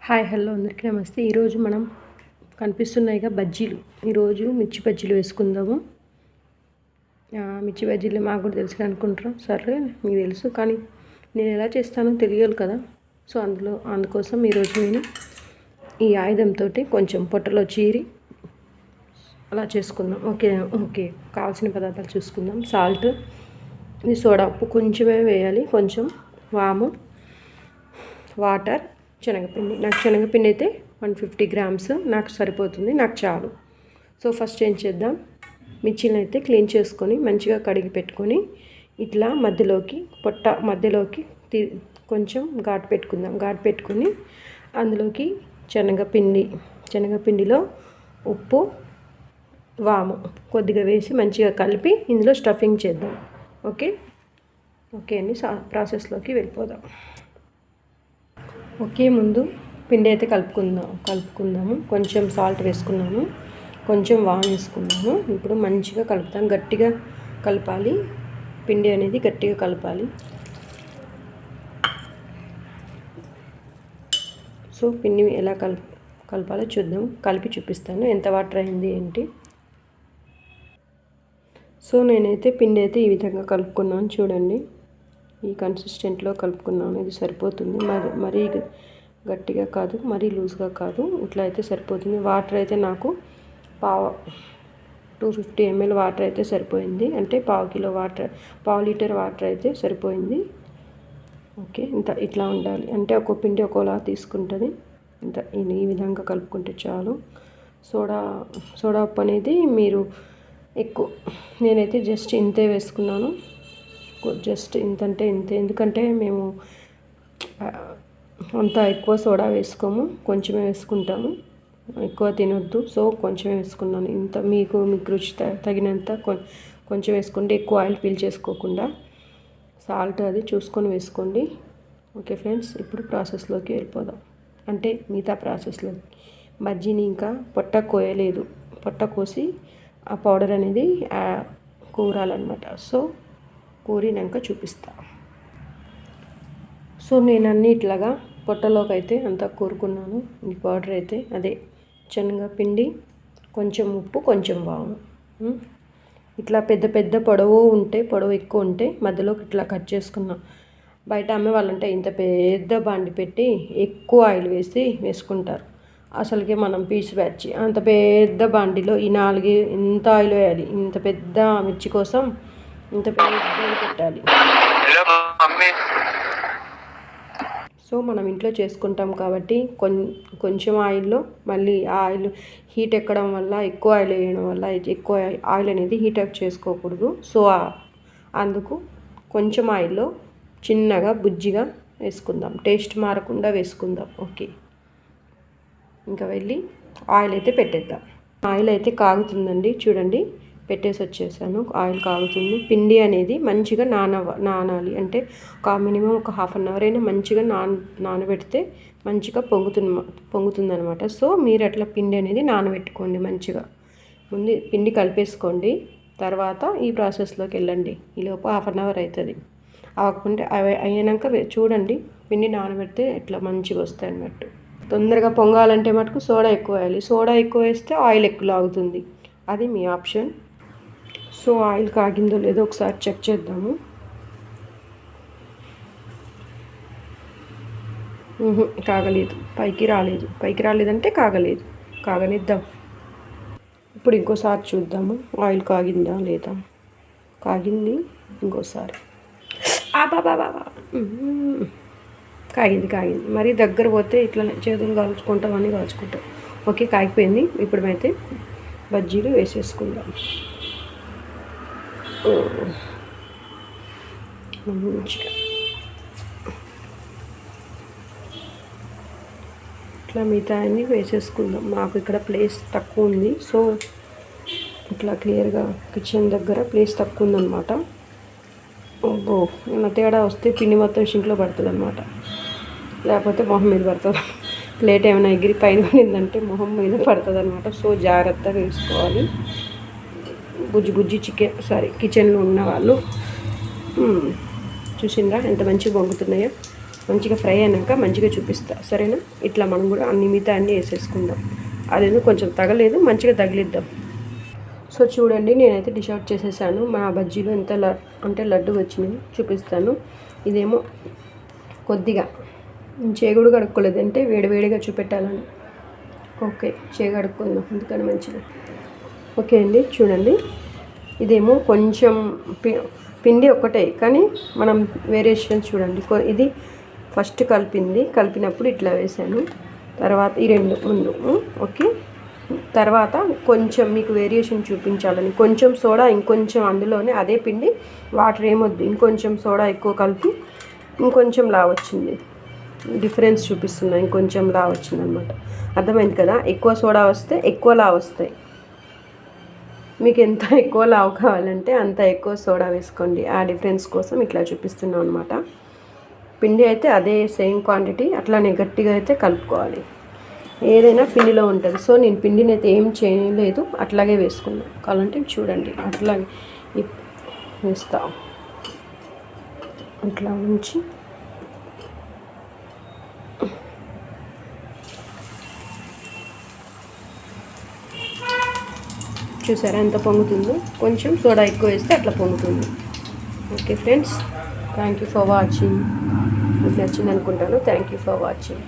Hi hello అందరికీ నమస్తే. ఈరోజు మనం కనిపిస్తున్నాయిగా బజ్జీలు. ఈరోజు మిర్చి బజ్జీలు వేసుకుందాము. మిర్చి బజ్జీలు మాకు కూడా తెలుసు అనుకుంటారా? సరే, మీకు తెలుసు, కానీ నేను ఎలా చేస్తానో తెలియాలి కదా. సో అందుకోసం ఈరోజు నేను ఈ ఆయుధంతో కొంచెం పొట్టలో చీరి అలా చేసుకుందాం. ఓకే కావాల్సిన పదార్థాలు చూసుకుందాం. సాల్ట్, ఇది సోడా ఉప్పు కొంచెమే వేయాలి, కొంచెం వాము, వాటర్, శనగపిండి. నాకు శనగపిండి అయితే 150 గ్రామ్స్ నాకు సరిపోతుంది, నాకు చాలు. సో ఫస్ట్ ఏం చేద్దాం, మిర్చిని అయితే క్లీన్ చేసుకొని మంచిగా కడిగి పెట్టుకొని ఇట్లా మధ్యలోకి కొంచెం ఘాటు పెట్టుకుందాం. ఘాటు పెట్టుకొని అందులోకి శనగపిండిలో ఉప్పు, వాము కొద్దిగా వేసి మంచిగా కలిపి ఇందులో స్టఫింగ్ చేద్దాం. ఓకే అండి, ప్రాసెస్లోకి వెళ్ళిపోదాం. ముందు పిండి అయితే కలుపుకుందాము. కొంచెం సాల్ట్ వేసుకున్నాము, కొంచెం వాము వేసుకున్నాము. ఇప్పుడు మంచిగా కలుపుతాం. గట్టిగా కలపాలి, పిండి అనేది గట్టిగా కలపాలి. సో పిండి ఎలా కలపాలో చూద్దాం, కలిపి చూపిస్తాను ఎంత వాటర్ అయింది ఏంటి. సో నేనైతే పిండి అయితే ఈ విధంగా కలుపుకున్నాను, చూడండి. ఈ కన్సిస్టెంట్లో కలుపుకున్నాను, ఇది సరిపోతుంది. మరీ గట్టిగా కాదు, మరీ లూజ్గా కాదు, ఇట్లా అయితే సరిపోతుంది. వాటర్ అయితే నాకు 250 ml వాటర్ అయితే సరిపోయింది, అంటే పావు లీటర్ వాటర్ అయితే సరిపోయింది. ఓకే, ఇట్లా ఉండాలి, అంటే ఒక్కో పిండి ఒక్కోలా తీసుకుంటుంది. ఈ విధంగా కలుపుకుంటే చాలు. సోడా ఉప్పు అనేది మీరు ఎక్కువ, నేనైతే జస్ట్ ఇంతే వేసుకున్నాను. జస్ట్ ఇంతంటే ఇంతే, ఎందుకంటే మేము అంత ఎక్కువ సోడా వేసుకోము, కొంచెమే వేసుకుంటాము. ఎక్కువ తినొద్దు, సో కొంచెమే వేసుకున్నాను. మీకు రుచి తగినంత కొంచెం వేసుకోండి, ఎక్కువ ఆయిల్ పీల్చేసుకోకుండా. సాల్ట్ అది చూసుకొని వేసుకోండి. ఓకే ఫ్రెండ్స్, ఇప్పుడు ప్రాసెస్లోకి వెళ్ళిపోదాం. అంటే మిగతా ప్రాసెస్లో బజ్జీని ఇంకా పొట్ట కోసి ఆ పౌడర్ అనేది కూరాలన్నమాట. సో కూరినాక చూపిస్తా. సో నేను అన్ని ఇట్లాగా పొట్టలోకి అయితే అంతా కూరుకున్నాను. ఈ పౌడర్ అయితే అదే శనగపిండి, కొంచెం ఉప్పు, కొంచెం వాము. ఇట్లా పెద్ద పొడవు ఎక్కువ ఉంటే మధ్యలోకి ఇట్లా కట్ చేసుకున్నాం. బయట అమ్మే వాళ్ళంటే ఇంత పెద్ద బాండి పెట్టి ఎక్కువ ఆయిల్ వేసుకుంటారు. అసలుకే మనం పీస్ బ్యాచ్, అంత పెద్ద బాండిలో ఈ 4 ఇంత ఆయిల్ వేయాలి. ఇంత పెద్ద మిర్చి కోసం ఇంత పెద్దది పెట్టాలి. సో మనం ఇంట్లో చేసుకుంటాం కాబట్టి కొంచెం ఆయిల్లో మళ్ళీ ఆ ఆయిల్ హీట్ ఎక్కడం వల్ల, ఎక్కువ ఆయిల్ వేయడం వల్ల ఎక్కువ ఆయిల్ అనేది హీట్ అప్ చేసుకోకూడదు. సో అందుకు కొంచెం ఆయిల్లో చిన్నగా బుజ్జిగా వేసుకుందాం, టేస్ట్ మారకుండా వేసుకుందాం. ఓకే, ఇంకా వెళ్ళి ఆయిల్ అయితే పెట్టేద్దాం. ఆయిల్ అయితే కాగుతుందండి, చూడండి, పెట్టేసి వచ్చేసాను. ఆయిల్ కాగుతుంది. పిండి అనేది మంచిగా నానాలి, అంటే మినిమం ఒక 1/2 అవర్ అయినా మంచిగా నానబెడితే మంచిగా పొంగుతుంది అనమాట. సో మీరు అట్లా పిండి అనేది నానబెట్టుకోండి మంచిగా. ముందు పిండి కలిపేసుకోండి, తర్వాత ఈ ప్రాసెస్లోకి వెళ్ళండి. ఈలోపు 1/2 అవర్ అవుతుంది. అవ్వకుంటే అయినాక చూడండి, పిండి నానబెడితే ఇట్లా మంచిగా వస్తాయి అన్నట్టు. తొందరగా పొంగాలంటే మటుకు సోడా ఎక్కువ వేయాలి. సోడా ఎక్కువ వేస్తే ఆయిల్ ఎక్కువ లాగుతుంది, అది మీ ఆప్షన్. సో ఆయిల్ కాగిందో లేదో ఒకసారి చెక్ చేద్దాము. కాగలేదు, పైకి రాలేదంటే కాగనిద్దాం. ఇప్పుడు ఇంకోసారి చూద్దాము, ఆయిల్ కాగిందా లేదా. కాగింది, ఇంకోసారి. కాగింది. మరి దగ్గర పోతే ఇట్లా చేతులు కాల్చుకుంటాం. ఓకే, కాగిపోయింది. ఇప్పుడు అయితే బజ్జీలు వేసేసుకుందాం. మంచిగా ఇట్లా మిగతా అన్నీ వేసేసుకుందాం. నాకు ఇక్కడ ప్లేస్ తక్కువ ఉంది, సో ఇట్లా క్లియర్గా కిచెన్ దగ్గర ప్లేస్ తక్కువ ఉందన్నమాట. ఏమైనా తేడా వస్తే పిండి మొత్తం షింక్లో పడుతుంది అనమాట, లేకపోతే మొహం మీద పడుతుంది. ప్లేట్ ఏమైనా ఎగిరి పైన పడిందంటే మొహం మీద పడుతుంది అనమాట. సో జాగ్రత్తగా వేసుకోవాలి. బుజ్జి కిచెన్లో ఉన్న వాళ్ళు చూసిండ్రా ఎంత మంచిగా పొంగుతున్నాయో. మంచిగా ఫ్రై అయినాక మంచిగా చూపిస్తా, సరేనా? ఇట్లా మనం కూడా అన్ని మిగతా అన్నీ వేసేసుకుందాం. అదేదో కొంచెం తగలేదు, మంచిగా తగిలిద్దాం. సో చూడండి, నేనైతే డిష్ అవుట్ చేసేసాను. మా బజ్జీలు ఎంత అంటే లడ్డు వచ్చినాయి చూపిస్తాను. ఇదేమో కొద్దిగా చేగుడు కడుక్కోలేదు, అంటే వేడివేడిగా చూపెట్టాలని. ఓకే, కడుక్కుందాం, అందుకని మంచిది. ఓకే అండి, చూడండి, ఇదేమో కొంచెం పిండి ఒకటే, కానీ మనం వేరియేషన్ చూడండి. ఇది ఫస్ట్ కలిపినప్పుడు ఇట్లా వేసాను, తర్వాత ఈ రెండు ముందు. ఓకే, తర్వాత కొంచెం మీకు వేరియేషన్ చూపించాలని కొంచెం సోడా, ఇంకొంచెం అందులోనే అదే పిండి, వాటర్ ఏమొద్దు, ఇంకొంచెం సోడా ఎక్కువ కలిపి ఇంకొంచెం లా వచ్చింది. డిఫరెన్స్ చూపిస్తున్నా, ఇంకొంచెం లా వచ్చింది అనమాట. అర్థమైంది కదా? ఎక్కువ సోడా వస్తే ఎక్కువ లా వస్తాయి. మీకు ఎంత ఎక్కువ లావు కావాలంటే అంత ఎక్కువ సోడా వేసుకోండి. ఆ డిఫరెన్స్ కోసం ఇట్లా చూపిస్తున్నాం అనమాట. పిండి అయితే అదే సేమ్ క్వాంటిటీ, అట్లానే గట్టిగా అయితే కలుపుకోవాలి. ఏదైనా పిండిలో ఉంటుంది. సో నేను పిండిని అయితే ఏం చేయలేదు, అట్లాగే వేసుకున్నాను. కావాలంటే చూడండి, అట్లాగే వేస్తా. ఇట్లా ఉంచి చూసారా ఎంత పొంగుతుందో? కొంచెం సోడా ఎక్కువ వేస్తే అట్లా పొంగుతుంది. Okay friends, thank you for watching. మీకు నచ్చింది అనుకుంటాను. Thank you for watching.